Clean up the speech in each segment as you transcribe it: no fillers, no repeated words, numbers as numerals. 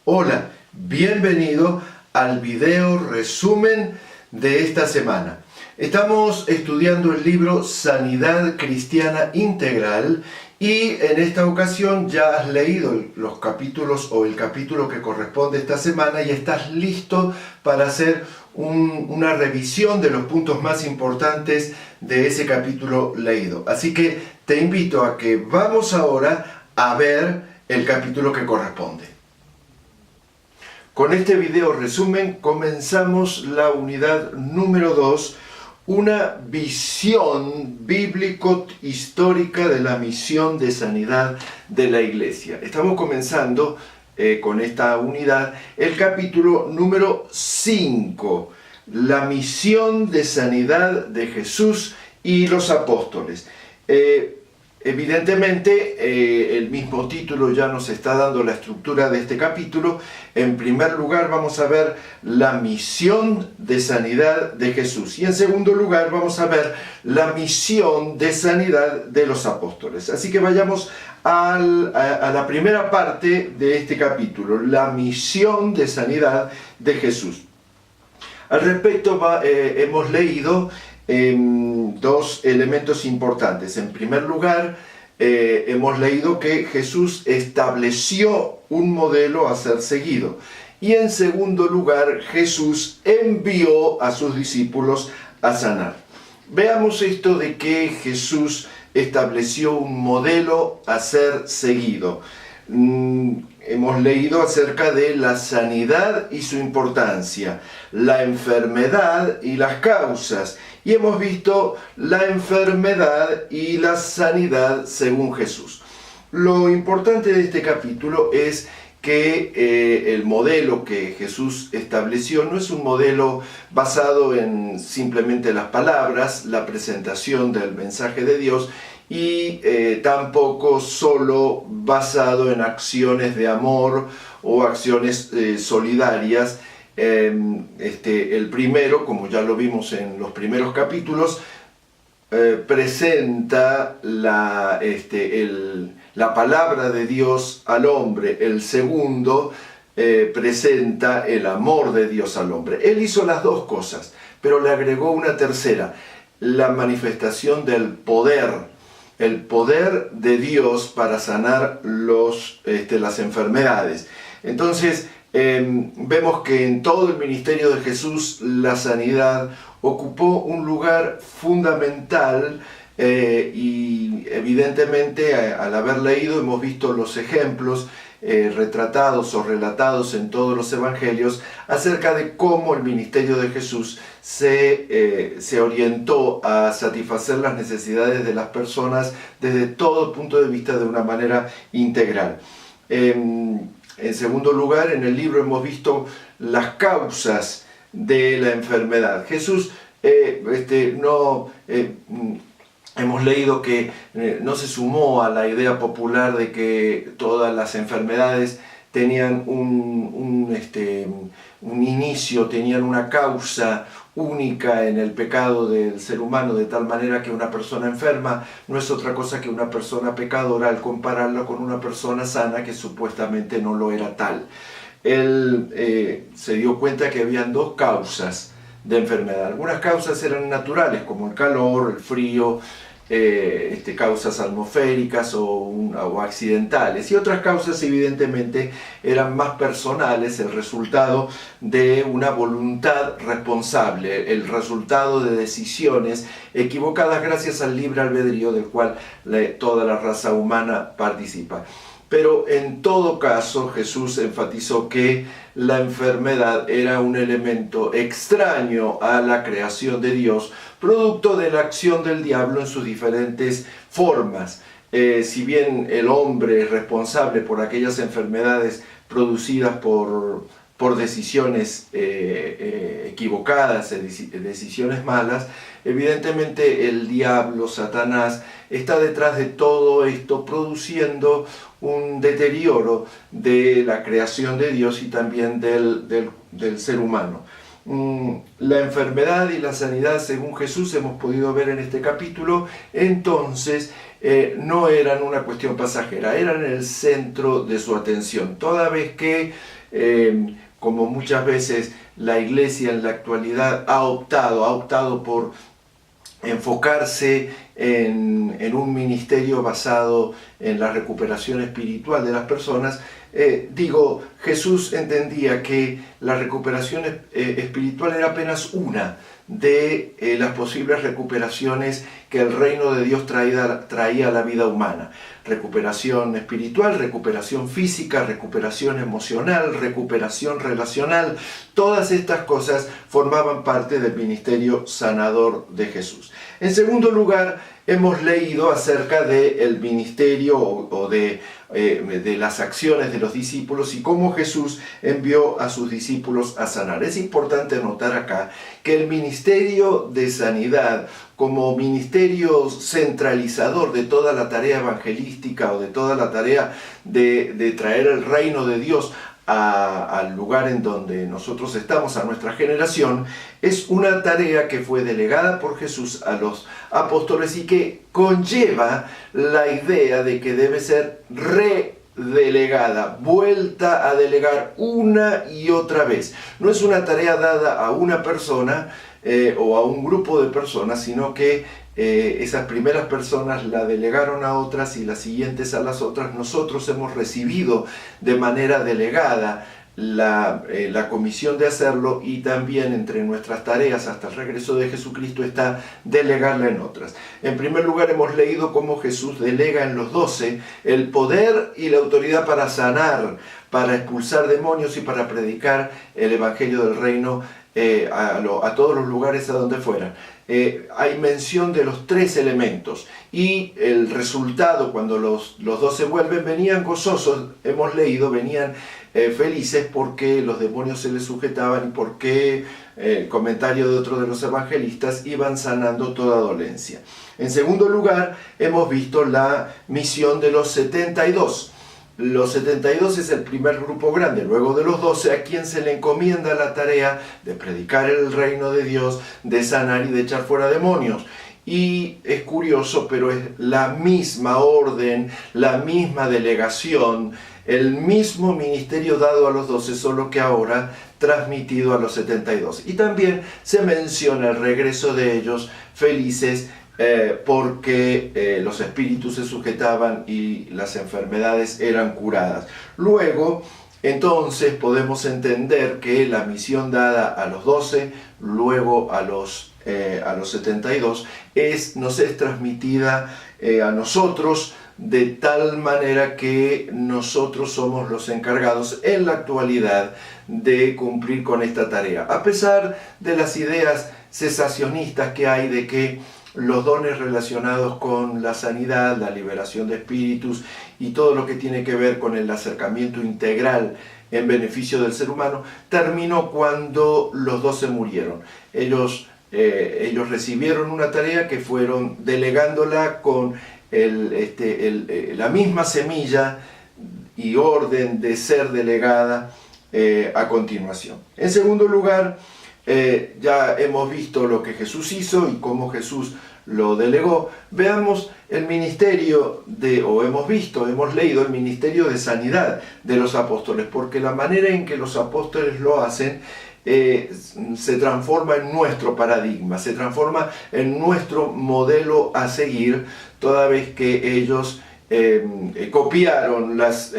Hola, bienvenido al video resumen de esta semana. Estamos estudiando el libro Sanidad Cristiana Integral y en esta ocasión ya has leído los capítulos o el capítulo que corresponde esta semana y estás listo para hacer una revisión de los puntos más importantes de ese capítulo leído. Así que te invito a que vamos ahora a ver el capítulo que corresponde. Con este video resumen comenzamos la unidad número 2, una visión bíblico-histórica de la misión de sanidad de la Iglesia. Estamos comenzando con esta unidad el capítulo número 5, la misión de sanidad de Jesús y los apóstoles. Evidentemente, el mismo título ya nos está dando la estructura de este capítulo. En primer lugar, vamos a ver la misión de sanidad de Jesús. Y en segundo lugar, vamos a ver la misión de sanidad de los apóstoles. Así que vayamos a la primera parte de este capítulo, la misión de sanidad de Jesús. Al respecto, hemos leído dos elementos importantes. En primer lugar, hemos leído que Jesús estableció un modelo a ser seguido. Y en segundo lugar, Jesús envió a sus discípulos a sanar. Veamos esto de que Jesús estableció un modelo a ser seguido. Hemos leído acerca de la sanidad y su importancia, la enfermedad y las causas, y hemos visto la enfermedad y la sanidad según Jesús. Lo importante de este capítulo es que el modelo que Jesús estableció no es un modelo basado en simplemente las palabras, la presentación del mensaje de Dios, y tampoco solo basado en acciones de amor o acciones solidarias. El primero, como ya lo vimos en los primeros capítulos, presenta la palabra de Dios al hombre. El segundo presenta el amor de Dios al hombre. Él hizo las dos cosas, pero le agregó una tercera, la manifestación del poder. El poder de Dios para sanar las enfermedades. Entonces, vemos que en todo el ministerio de Jesús la sanidad ocupó un lugar fundamental y evidentemente al haber leído hemos visto los ejemplos retratados o relatados en todos los evangelios acerca de cómo el ministerio de Jesús se orientó a satisfacer las necesidades de las personas desde todo punto de vista de una manera integral. En segundo lugar, en el libro hemos visto las causas de la enfermedad. Jesús hemos leído que no se sumó a la idea popular de que todas las enfermedades tenían un inicio, tenían una causa única en el pecado del ser humano, de tal manera que una persona enferma no es otra cosa que una persona pecadora al compararla con una persona sana que supuestamente no lo era tal. Él se dio cuenta que habían dos causas de enfermedad. Algunas causas eran naturales, como el calor, el frío, causas atmosféricas o accidentales, y otras causas evidentemente eran más personales, el resultado de una voluntad responsable, el resultado de decisiones equivocadas gracias al libre albedrío del cual toda la raza humana participa. Pero en todo caso Jesús enfatizó que la enfermedad era un elemento extraño a la creación de Dios, producto de la acción del diablo en sus diferentes formas. Si bien el hombre es responsable por aquellas enfermedades producidas por decisiones equivocadas, decisiones malas, evidentemente el diablo, Satanás, está detrás de todo esto, produciendo un deterioro de la creación de Dios y también del ser humano. La enfermedad y la sanidad, según Jesús, hemos podido ver en este capítulo, entonces no eran una cuestión pasajera, eran el centro de su atención, toda vez que como muchas veces la Iglesia en la actualidad ha optado por enfocarse en un ministerio basado en la recuperación espiritual de las personas. Jesús entendía que la recuperación espiritual era apenas una de las posibles recuperaciones que el reino de Dios traía a la vida humana. Recuperación espiritual, recuperación física, recuperación emocional, recuperación relacional. Todas estas cosas formaban parte del ministerio sanador de Jesús. En segundo lugar, hemos leído acerca del ministerio o de las acciones de los discípulos y cómo Jesús envió a sus discípulos a sanar. Es importante notar acá que el ministerio de sanidad, como ministerio centralizador de toda la tarea evangelística o de toda la tarea de traer el reino de Dios al lugar en donde nosotros estamos, a nuestra generación, es una tarea que fue delegada por Jesús a los apóstoles y que conlleva la idea de que debe ser redelegada, vuelta a delegar una y otra vez. No es una tarea dada a una persona o a un grupo de personas, sino que esas primeras personas la delegaron a otras y las siguientes a las otras. Nosotros hemos recibido de manera delegada la comisión de hacerlo, y también entre nuestras tareas hasta el regreso de Jesucristo está delegarla en otras. En primer lugar, hemos leído cómo Jesús delega en los 12 el poder y la autoridad para sanar, para expulsar demonios y para predicar el evangelio del reino a todos los lugares a donde fueran. Hay mención de los 3 elementos y el resultado, cuando los 12 vuelven, venían gozosos, hemos leído, venían felices porque los demonios se les sujetaban y porque, comentario de otro de los evangelistas, iban sanando toda dolencia. En segundo lugar, hemos visto la misión de los 72. Los 72 es el primer grupo grande, luego de los 12, a quien se le encomienda la tarea de predicar el reino de Dios, de sanar y de echar fuera demonios. Y es curioso, pero es la misma orden, la misma delegación, el mismo ministerio dado a los 12, solo que ahora transmitido a los 72. Y también se menciona el regreso de ellos felices, porque los espíritus se sujetaban y las enfermedades eran curadas. Luego, entonces, podemos entender que la misión dada a los 12, luego a los 72, nos es transmitida a nosotros, de tal manera que nosotros somos los encargados en la actualidad de cumplir con esta tarea. A pesar de las ideas cesacionistas que hay de que los dones relacionados con la sanidad, la liberación de espíritus y todo lo que tiene que ver con el acercamiento integral en beneficio del ser humano, terminó cuando los 12 murieron. Ellos recibieron una tarea que fueron delegándola con la misma semilla y orden de ser delegada a continuación. En segundo lugar, ya hemos visto lo que Jesús hizo y cómo Jesús lo delegó. Veamos el ministerio hemos leído el ministerio de sanidad de los apóstoles, porque la manera en que los apóstoles lo hacen se transforma en nuestro paradigma, se transforma en nuestro modelo a seguir, toda vez que ellos copiaron las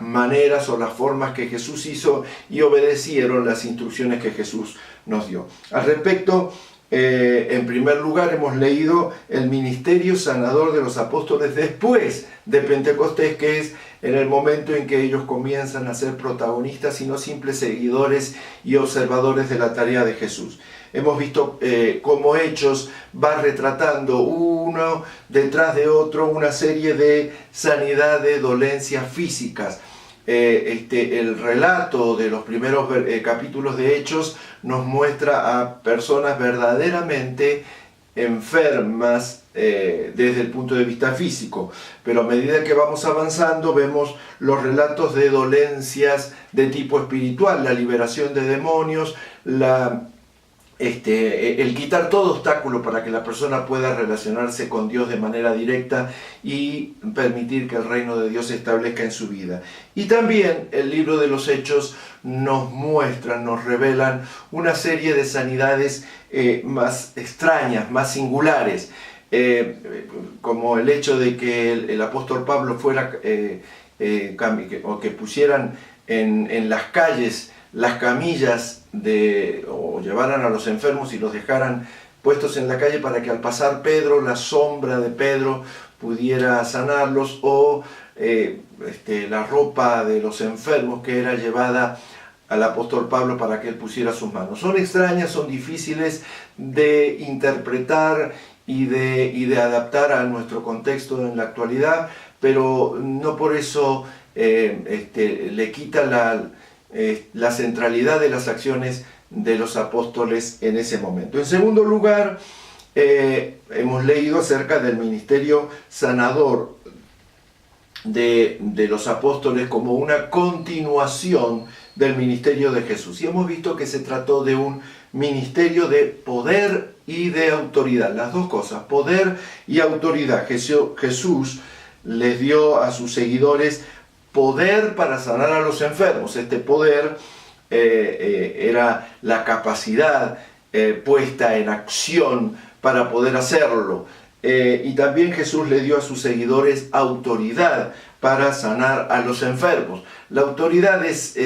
maneras o las formas que Jesús hizo y obedecieron las instrucciones que Jesús nos dio. Al respecto, en primer lugar, hemos leído el ministerio sanador de los apóstoles después de Pentecostés, que es en el momento en que ellos comienzan a ser protagonistas y no simples seguidores y observadores de la tarea de Jesús. Hemos visto cómo Hechos va retratando uno detrás de otro una serie de sanidad de dolencias físicas. El relato de los primeros capítulos de Hechos nos muestra a personas verdaderamente enfermas desde el punto de vista físico, pero a medida que vamos avanzando vemos los relatos de dolencias de tipo espiritual, la liberación de demonios, la el quitar todo obstáculo para que la persona pueda relacionarse con Dios de manera directa y permitir que el reino de Dios se establezca en su vida. Y también el libro de los Hechos nos muestra, nos revelan una serie de sanidades más extrañas, más singulares, como el hecho de que el apóstol Pablo fuera, o que pusieran en las calles las camillas o llevaran a los enfermos y los dejaran puestos en la calle para que al pasar Pedro, la sombra de Pedro pudiera sanarlos, o la ropa de los enfermos que era llevada al apóstol Pablo para que él pusiera sus manos. Son extrañas, son difíciles de interpretar y de adaptar a nuestro contexto en la actualidad, pero no por eso le quita la centralidad de las acciones de los apóstoles en ese momento. En segundo lugar, hemos leído acerca del ministerio sanador de los apóstoles como una continuación del ministerio de Jesús. Y hemos visto que se trató de un ministerio de poder y de autoridad, las dos cosas, poder y autoridad. Jesús les dio a sus seguidores poder para sanar a los enfermos. Este poder era la capacidad puesta en acción para poder hacerlo. Y también Jesús le dio a sus seguidores autoridad para sanar a los enfermos. La autoridad es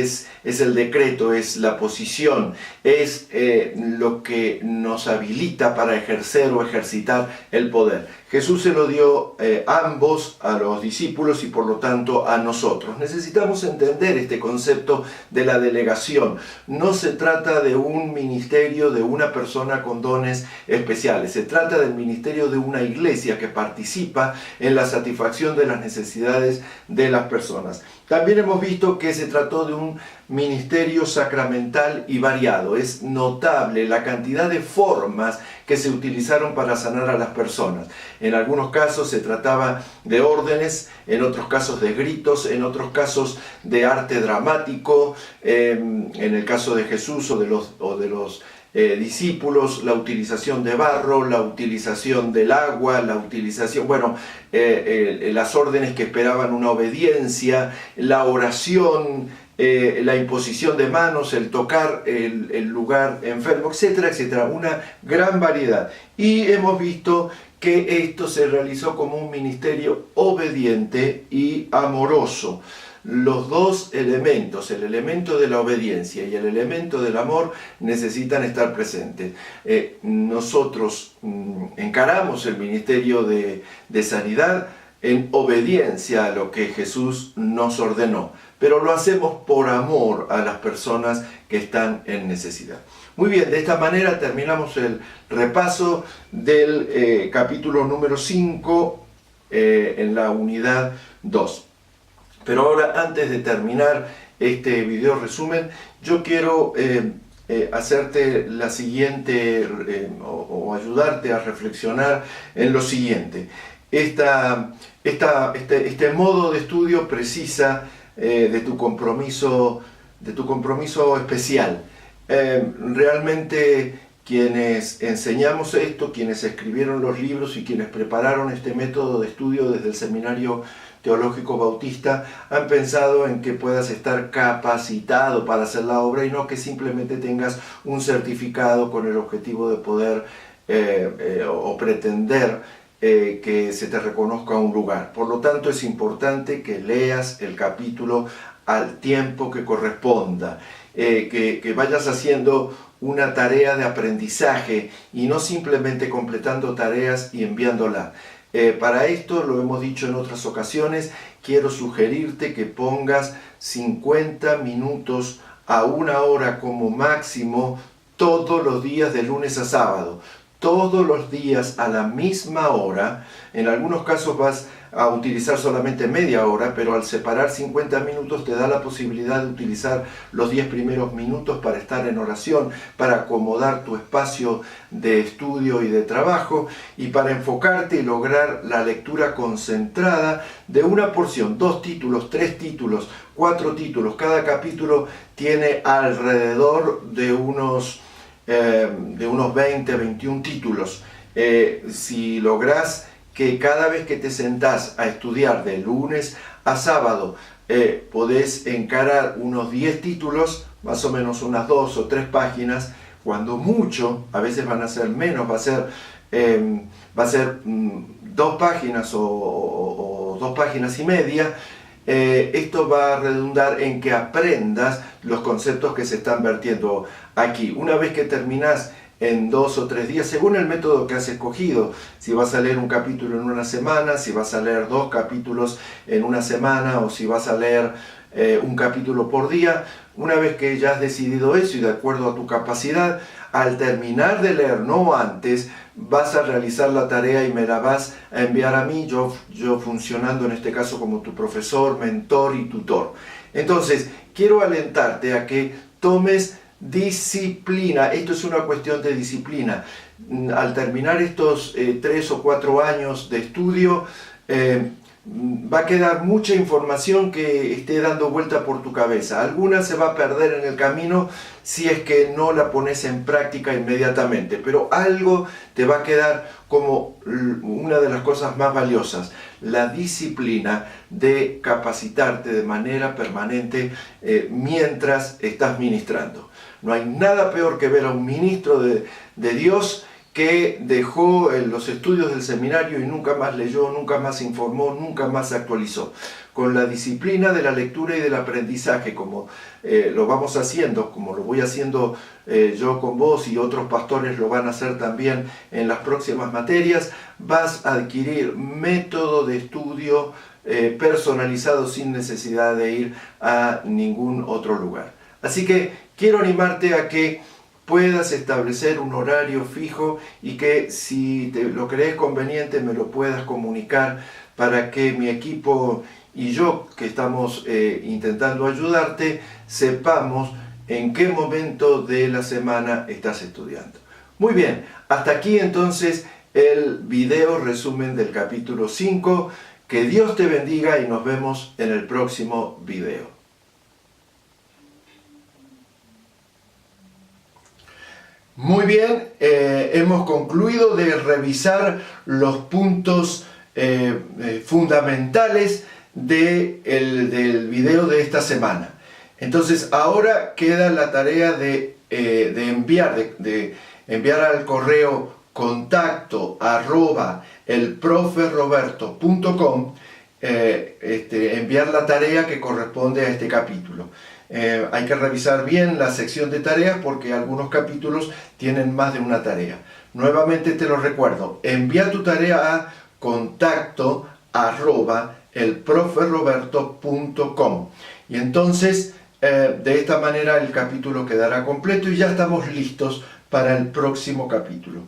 el decreto, es la posición, es lo que nos habilita para ejercer o ejercitar el poder. Jesús se lo dio ambos a los discípulos y por lo tanto a nosotros. Necesitamos entender este concepto de la delegación. No se trata de un ministerio de una persona con dones especiales. Se trata del ministerio de una iglesia que participa en la satisfacción de las necesidades de las personas. También hemos visto que se trató de un ministerio sacramental y variado. Es notable la cantidad de formas que se utilizaron para sanar a las personas. En algunos casos se trataba de órdenes, en otros casos de gritos, en otros casos de arte dramático, en el caso de Jesús o de los discípulos, la utilización de barro, la utilización del agua, las órdenes que esperaban una obediencia, la oración, la imposición de manos, el tocar el lugar enfermo, etcétera, etcétera, una gran variedad. Y hemos visto que esto se realizó como un ministerio obediente y amoroso. Los dos elementos, el elemento de la obediencia y el elemento del amor, necesitan estar presentes. Nosotros encaramos el ministerio de sanidad en obediencia a lo que Jesús nos ordenó, pero lo hacemos por amor a las personas que están en necesidad. Muy bien, de esta manera terminamos el repaso del capítulo número 5 en la unidad 2. Pero ahora, antes de terminar este video resumen, yo quiero hacerte la siguiente, o ayudarte a reflexionar en lo siguiente. Este modo de estudio precisa de tu compromiso especial. Realmente quienes enseñamos esto, quienes escribieron los libros y quienes prepararon este método de estudio desde el Seminario Teológico Bautista, han pensado en que puedas estar capacitado para hacer la obra y no que simplemente tengas un certificado con el objetivo de poder o pretender que se te reconozca un lugar. Por lo tanto, es importante que leas el capítulo al tiempo que corresponda, que vayas haciendo una tarea de aprendizaje y no simplemente completando tareas y enviándolas. Para esto, lo hemos dicho en otras ocasiones, quiero sugerirte que pongas 50 minutos a 1 hora como máximo todos los días de lunes a sábado. Todos los días a la misma hora. En algunos casos vas a utilizar solamente media hora, pero al separar 50 minutos te da la posibilidad de utilizar los 10 primeros minutos para estar en oración, para acomodar tu espacio de estudio y de trabajo y para enfocarte y lograr la lectura concentrada de una porción, 2 títulos, 3 títulos, 4 títulos. Cada capítulo tiene alrededor de unos de unos 20, 21 títulos. Si lográs que cada vez que te sentás a estudiar de lunes a sábado, podés encarar unos 10 títulos, más o menos unas 2 o 3 páginas, cuando mucho, a veces van a ser menos, va a ser 2 páginas o 2 páginas y media. Esto va a redundar en que aprendas los conceptos que se están vertiendo aquí. Una vez que terminás en 2 o 3 días, según el método que has escogido, si vas a leer un capítulo en una semana, si vas a leer 2 capítulos en una semana, o si vas a leer un capítulo por día, una vez que ya has decidido eso y de acuerdo a tu capacidad, al terminar de leer, no antes, vas a realizar la tarea y me la vas a enviar a mí, yo funcionando en este caso como tu profesor, mentor y tutor. Entonces, quiero alentarte a que tomes disciplina. Esto es una cuestión de disciplina. Al terminar estos 3 o 4 años de estudio, va a quedar mucha información que esté dando vuelta por tu cabeza. Alguna se va a perder en el camino si es que no la pones en práctica inmediatamente, pero algo te va a quedar como una de las cosas más valiosas: la disciplina de capacitarte de manera permanente mientras estás ministrando. No hay nada peor que ver a un ministro de Dios que dejó los estudios del seminario y nunca más leyó, nunca más informó, nunca más se actualizó. Con la disciplina de la lectura y del aprendizaje, como lo vamos haciendo, como lo voy haciendo yo con vos y otros pastores lo van a hacer también en las próximas materias, vas a adquirir método de estudio personalizado sin necesidad de ir a ningún otro lugar. Así que quiero animarte a que puedas establecer un horario fijo y que, si lo crees conveniente, me lo puedas comunicar para que mi equipo y yo, que estamos intentando ayudarte, sepamos en qué momento de la semana estás estudiando. Muy bien, hasta aquí entonces el video resumen del capítulo 5. Que Dios te bendiga y nos vemos en el próximo video. Muy bien, hemos concluido de revisar los puntos fundamentales del video de esta semana. Entonces ahora queda la tarea de enviar al correo contacto@elproferoberto.com, enviar la tarea que corresponde a este capítulo. Hay que revisar bien la sección de tareas porque algunos capítulos tienen más de una tarea. Nuevamente te lo recuerdo, envía tu tarea a contacto@elproferoberto.com y entonces de esta manera el capítulo quedará completo y ya estamos listos para el próximo capítulo.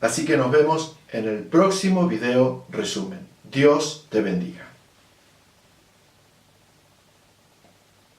Así que nos vemos en el próximo video resumen. Dios te bendiga.